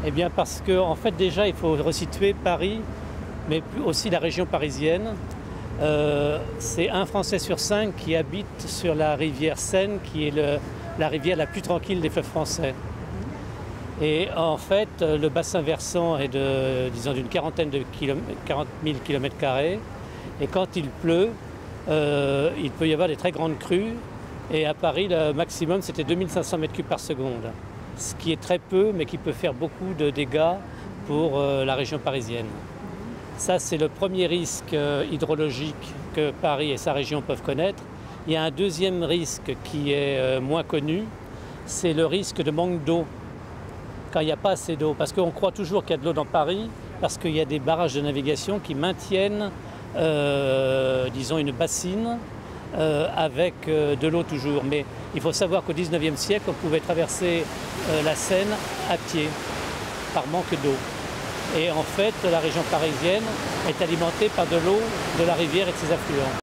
Eh bien parce que en fait déjà il faut resituer Paris, mais aussi la région parisienne. C'est un Français sur 5 qui habite sur la rivière Seine, qui est la rivière la plus tranquille des fleuves français. Et en fait, le bassin versant est disons, d'une quarantaine de 40 000 km². Et quand il pleut, il peut y avoir des très grandes crues. Et à Paris, le maximum, c'était 2500 m3 par seconde. Ce qui est très peu, mais qui peut faire beaucoup de dégâts pour la région parisienne. Ça, c'est le premier risque hydrologique que Paris et sa région peuvent connaître. Il y a un deuxième risque qui est moins connu, c'est le risque de manque d'eau, quand il n'y a pas assez d'eau. Parce qu'on croit toujours qu'il y a de l'eau dans Paris, parce qu'il y a des barrages de navigation qui maintiennent, disons, une bassine avec de l'eau toujours. Mais il faut savoir qu'au XIXe siècle, on pouvait traverser la Seine à pied, par manque d'eau. Et en fait, la région parisienne est alimentée par de l'eau de la rivière et de ses affluents.